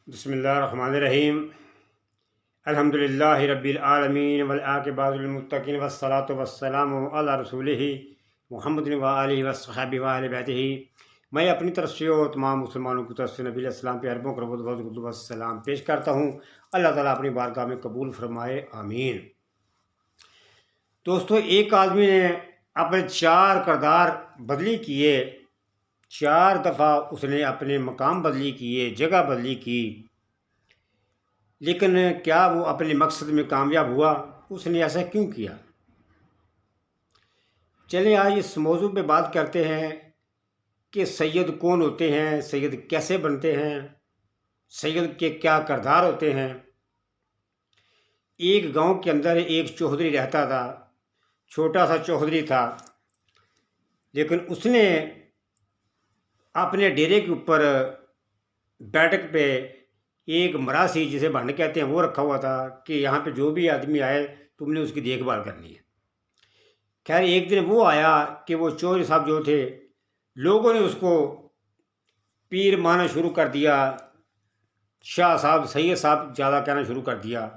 बिस्मिल्लाहिर्रहमानिर्रहीम। अल्हम्दुलिल्लाहि रब्बिल आलमीन वल आक़िबतु लिल मुत्तक़ीन वस्सलातु वस्सलामु अला रसूलिही मुहम्मदिन व आलिहि वस्सहबिही व अहले बैतिही। मैं अपनी तरफ से और तमाम मुसलमानों की तरफ से नबी अलैहिस्सलाम पे अरबों करबत सलाम पेश करता हूँ। अल्लाह ताला अपनी बारगाह में कबूल फरमाए, आमीन। दोस्तों, एक आदमी ने अपने 4 किरदार बदली किए, 4 दफ़ा उसने अपने मकाम बदली किए, जगह बदली की, लेकिन क्या वो अपने मकसद में कामयाब हुआ? उसने ऐसा क्यों किया? चलिए आज इस मौजू पे बात करते हैं कि सैयद कौन होते हैं, सैयद कैसे बनते हैं, सैयद के क्या किरदार होते हैं। एक गांव के अंदर एक चौधरी रहता था, छोटा सा चौधरी था, लेकिन उसने अपने डेरे के ऊपर बैठक पे एक मरासी, जिसे भंड कहते हैं, वो रखा हुआ था कि यहाँ पे जो भी आदमी आए तुमने उसकी देखभाल करनी है। खैर एक दिन वो आया कि वो चौधरी साहब जो थे, लोगों ने उसको पीर माना शुरू कर दिया, शाह साहब, सैयद साहब ज़्यादा कहना शुरू कर दिया,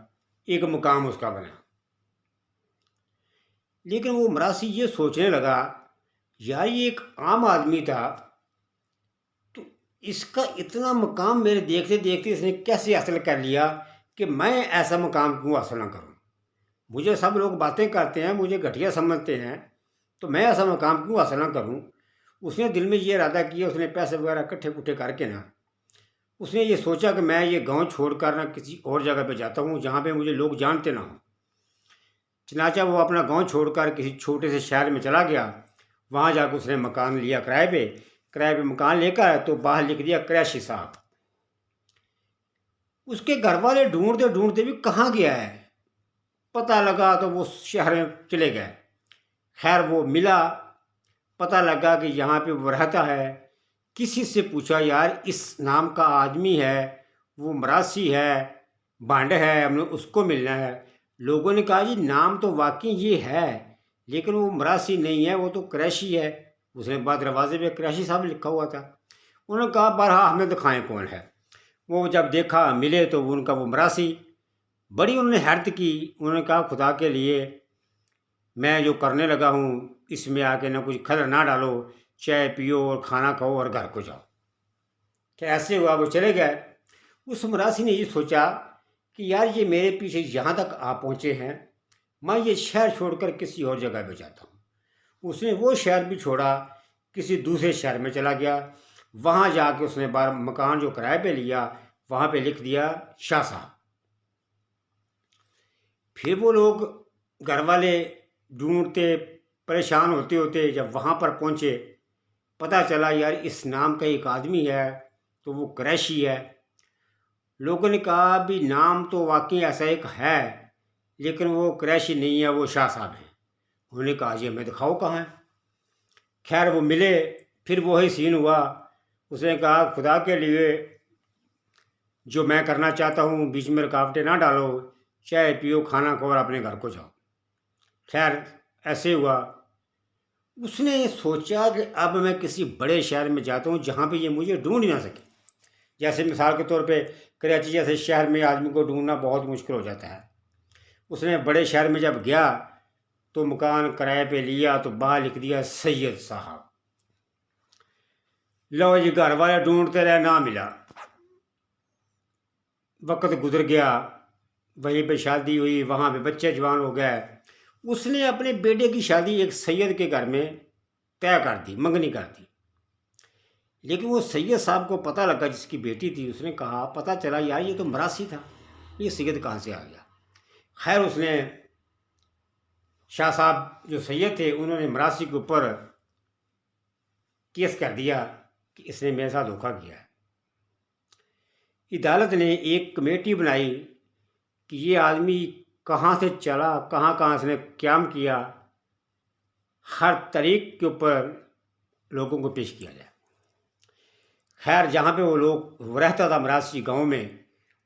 एक मुकाम उसका बना। लेकिन वो मरासी ये सोचने लगा, यार ये एक आम आदमी था, तो इसका इतना मकाम मेरे देखते देखते इसने कैसे हासिल कर लिया कि मैं ऐसा मकाम क्यों हासिल ना करूं। मुझे सब लोग बातें करते हैं, मुझे घटिया समझते हैं, तो मैं ऐसा मकाम क्यों हासिल ना करूं। उसने दिल में ये इरादा किया, उसने पैसे वगैरह इकट्ठे कुट्ठे करके ना उसने ये सोचा कि मैं ये गांव छोड़कर ना किसी और जगह पे जाता हूँ जहाँ पे मुझे लोग जानते ना हों। चनाचा वो अपना गांव छोड़कर किसी छोटे से शहर में चला गया। वहाँ जाकर उसने मकान लिया किराए पे मकान लेकर, तो बाहर लिख दिया क्रैशी साहब। उसके घर वाले ढूंढते ढूंढते भी कहाँ गया है, पता लगा तो वो शहर में चले गए। खैर वो मिला, पता लगा कि यहाँ पे वो रहता है। किसी से पूछा, यार इस नाम का आदमी है, वो मरासी है, भांड है, हमने उसको मिलना है। लोगों ने कहा, जी नाम तो वाकई ये है, लेकिन वो मरासी नहीं है, वो तो क्रैशी है। उसने बाद दरवाजे पे क्रैशी साहब लिखा हुआ था। उन्होंने कहा, बरहा हमें दिखाएं कौन है। वो जब देखा, मिले, तो उनका वो मरासी। बड़ी उन्होंने हैरत की। उन्होंने कहा, खुदा के लिए मैं जो करने लगा हूँ इसमें आके ना कुछ खलर ना डालो, चाय पियो और खाना खाओ और घर को जाओ। क्या ऐसे हुआ? वो चले गए। उस मरासी ने ये सोचा कि यार ये मेरे पीछे यहाँ तक आ पहुँचे हैं, मैं ये शहर छोड़कर किसी और जगह पे जाता हूँ। उसने वो शहर भी छोड़ा, किसी दूसरे शहर में चला गया। वहाँ जाके उसने बार मकान जो किराए पे लिया, वहाँ पे लिख दिया शाह साहब। फिर वो लोग घर वाले ढूंढते परेशान होते होते जब वहाँ पर पहुँचे, पता चला यार इस नाम का एक आदमी है, तो वो क्रैशी है। लोगों ने कहा, भी नाम तो वाकई ऐसा एक है, लेकिन वो क्रैशी नहीं है, वो शाह साहब हैं। उन्होंने कहा, जी हमें दिखाओ कहाँ है। खैर वो मिले, फिर वही सीन हुआ। उसने कहा, खुदा के लिए जो मैं करना चाहता हूँ बीच में रुकावटें ना डालो, चाय पियो, खाना खाओ और अपने घर को जाओ। खैर ऐसे हुआ। उसने सोचा कि अब मैं किसी बड़े शहर में जाता हूँ जहाँ पे ये मुझे ढूंढ ही ना सके। जैसे मिसाल के तौर पे कराची जैसे शहर में आदमी को ढूंढना बहुत मुश्किल हो जाता है। उसने बड़े शहर में जब गया तो मकान किराए पे लिया, तो बाहर लिख दिया सैयद साहब। लो जी, घर वाले ढूंढते रहे, ना मिला। वक्त गुजर गया, वहीं पे शादी हुई, वहाँ पे बच्चे जवान हो गए। उसने अपने बेटे की शादी एक सैयद के घर में तय कर दी, मंगनी कर दी। लेकिन वो सैयद साहब को पता लगा, जिसकी बेटी थी, उसने कहा, पता चला यार ये तो मरासी था, ये सैयद कहाँ से आ गया। खैर उसने, शाह साहब जो सैयद थे, उन्होंने मरासी के ऊपर केस कर दिया कि इसने मेरे साथ धोखा किया है। अदालत ने एक कमेटी बनाई कि ये आदमी कहाँ से चला, कहाँ कहाँ इसने क्याम किया, हर तरीक के ऊपर लोगों को पेश किया जाए। खैर जहाँ पे वो रहता था मरासी गांव में,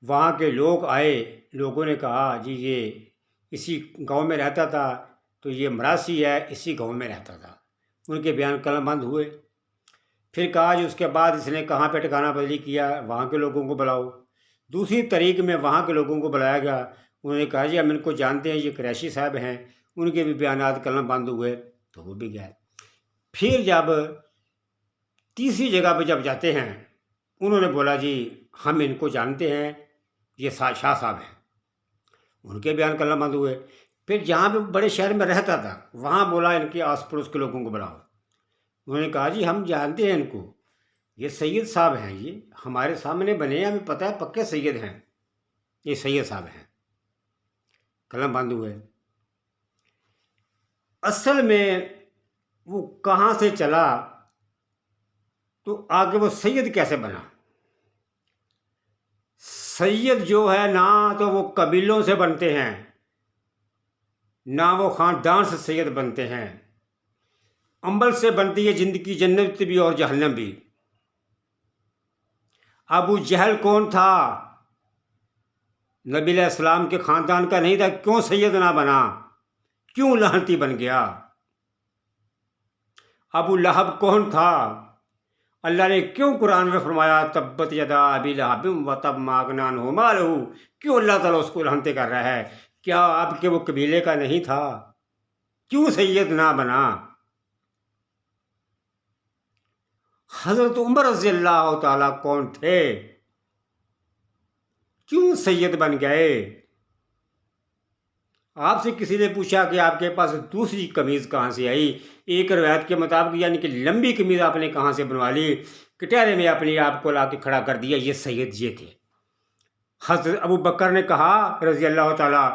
वहाँ के लोग आए। लोगों ने कहा, जी ये इसी गांव में रहता था, तो ये मरासी है, इसी गांव में रहता था। उनके बयान कलमबंद हुए। फिर कहा, जी उसके बाद इसने कहाँ पे ठिकाना बदली किया, वहाँ के लोगों को बुलाओ। دوسری طریق میں وہاں کے لوگوں کو بلایا گیا، انہوں نے کہا جی ہم ان کو جانتے ہیں، یہ قریشی صاحب ہیں، ان کے بھی بیانات کرنا بند ہوئے تو وہ بھی گئے۔ پھر جب تیسری جگہ پہ جب جاتے ہیں، انہوں نے بولا جی ہم ان کو جانتے ہیں، یہ شاہ صاحب ہیں، ان کے بیان کرنا بند ہوئے۔ پھر جہاں پہ بڑے شہر میں رہتا تھا وہاں بولا ان کے آس پڑوس کے لوگوں کو بلاؤ، انہوں نے کہا جی ہم جانتے ہیں ان کو، یہ سید صاحب ہیں، یہ ہمارے سامنے بنے ہیں، ہمیں پتہ ہے پکے سید ہیں، یہ سید صاحب ہیں، کلم بند ہوئے۔ اصل میں وہ کہاں سے چلا تو آگے وہ سید کیسے بنا؟ سید جو ہے نہ تو وہ قبیلوں سے بنتے ہیں، نہ وہ خاندان سے سید بنتے ہیں، عمل سے بنتی ہے زندگی، جنت بھی اور جہنم بھی۔ ابو جہل کون تھا؟ نبی علیہ السلام کے خاندان کا نہیں تھا، کیوں سید نہ بنا؟ کیوں لعنتی بن گیا؟ ابو لہب کون تھا؟ اللہ نے کیوں قرآن میں فرمایا تبت یدا ابی لہب وتب ما اغنی عنہ مالہ؟ کیوں اللہ تعالیٰ اس کو لعنتیں کر رہا ہے؟ کیا آپ کے وہ قبیلے کا نہیں تھا؟ کیوں سید نہ بنا؟ حضرت عمر رضی اللہ تعالیٰ کون تھے؟ کیوں سید بن گئے؟ آپ سے کسی نے پوچھا کہ آپ کے پاس دوسری قمیض کہاں سے آئی؟ ایک روایت کے مطابق یعنی کہ لمبی قمیض آپ نے کہاں سے بنوا لی؟ کٹہرے میں اپنے آپ کو لا کے کھڑا کر دیا، یہ سید یہ تھے۔ حضرت ابو بکر نے کہا رضی اللہ تعالیٰ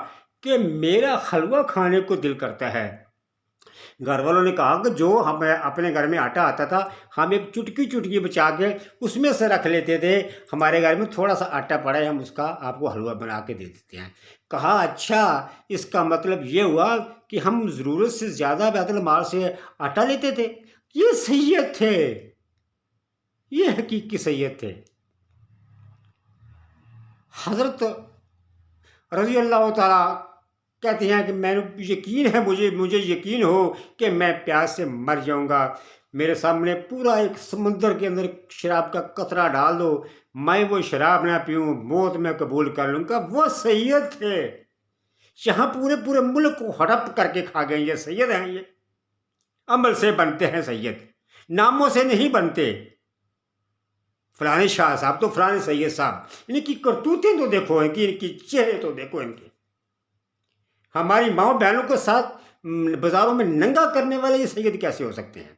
کہ میرا حلوہ کھانے کو دل کرتا ہے۔ گھر والوں نے کہا کہ جو ہم اپنے گھر میں آٹا آتا تھا ہم ایک چٹکی بچا کے اس میں سے رکھ لیتے تھے، ہمارے گھر میں تھوڑا سا آٹا پڑا ہے، ہم اس کا آپ کو حلوہ بنا کے دے دیتے ہیں۔ کہا اچھا، اس کا مطلب یہ ہوا کہ ہم ضرورت سے زیادہ بیت المال سے آٹا لیتے تھے؟ یہ سید تھے، یہ حقیقی سید تھے۔ حضرت رضی اللہ تعالیٰ کہتے ہیں کہ میں یقین ہے، مجھے یقین ہو کہ میں پیاس سے مر جاؤں گا، میرے سامنے پورا ایک سمندر کے اندر شراب کا قطرہ ڈال دو، میں وہ شراب نہ پیوں، موت میں قبول کر لوں گا۔ وہ سید تھے، یہاں پورے ملک کو ہڑپ کر کے کھا گئے، یہ سید ہیں۔ یہ عمل سے بنتے ہیں سید، ناموں سے نہیں بنتے۔ فلانے شاہ صاحب تو فلانے سید صاحب، ان کی کرتوتیں تو دیکھو، ان کی چہرے تو دیکھو ان کے۔ ہماری ماں بہنوں کے ساتھ بازاروں میں ننگا کرنے والے یہ سید کیسے ہو سکتے ہیں؟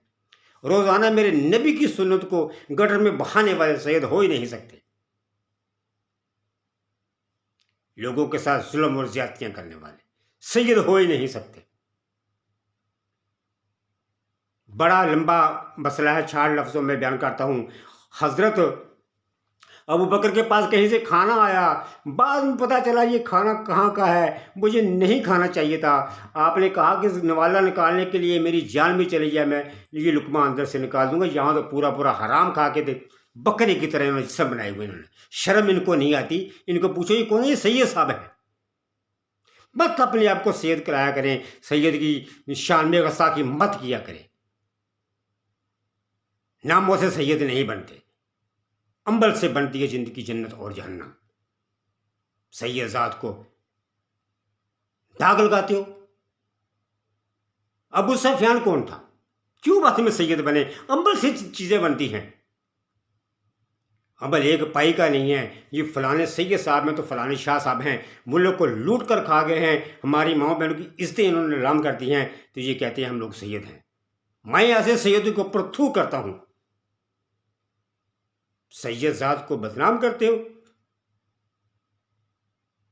روزانہ میرے نبی کی سنت کو گٹر میں بہانے والے سید ہو ہی نہیں سکتے، لوگوں کے ساتھ ظلم اور زیادتیاں کرنے والے سید ہو ہی نہیں سکتے۔ بڑا لمبا مسئلہ ہے، 4 لفظوں میں بیان کرتا ہوں۔ حضرت ابو بکر کے پاس کہیں سے کھانا آیا، بعد میں پتہ چلا یہ کھانا کہاں کا ہے، مجھے نہیں کھانا چاہیے تھا۔ آپ نے کہا کہ نوالا نکالنے کے لیے میری جان بھی چلی جائے، میں یہ لقمہ اندر سے نکال دوں گا، یہاں تو پورا حرام کھا کے بکرے کی طرح انہوں نے جسم بنائے ہوئے، انہوں نے شرم ان کو نہیں آتی۔ ان کو پوچھو یہ کون ہے؟ یہ سید صاحب ہے۔ مت اپنے آپ کو سید کرایا کریں، سید کی شان میں غصاخی مت کیا کریں۔ ناموں سے سید نہیں بنتے، عمل سے بنتی ہے زندگی، جنت اور جہنم۔ سید ذات کو داغ لگاتے ہو۔ ابو سفیان کون تھا؟ کیوں بعد میں سید بنے؟ عمل سے چیزیں بنتی ہیں، عمل ایک پائی کا نہیں ہے۔ یہ فلانے سید صاحب میں تو فلانے شاہ صاحب ہیں، ملک کو لوٹ کر کھا گئے ہیں، ہماری ماں بہنوں کی عزتیں انہوں نے نیلام کر دی ہیں، تو یہ کہتے ہیں ہم لوگ سید ہیں۔ میں ایسے سید کو پرتھو کرتا ہوں۔ سید ذات کو بدنام کرتے ہو۔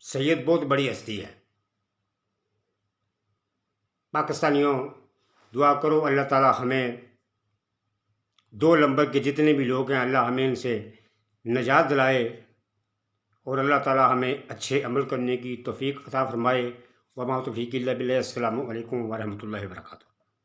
سید بہت بڑی ہستی ہے۔ پاکستانیوں دعا کرو اللہ تعالیٰ ہمیں 2 نمبر کے جتنے بھی لوگ ہیں اللہ ہمیں ان سے نجات دلائے، اور اللہ تعالیٰ ہمیں اچھے عمل کرنے کی توفیق عطا فرمائے۔ وما توفیق الا باللہ۔ السلام علیکم ورحمۃ اللہ وبرکاتہ۔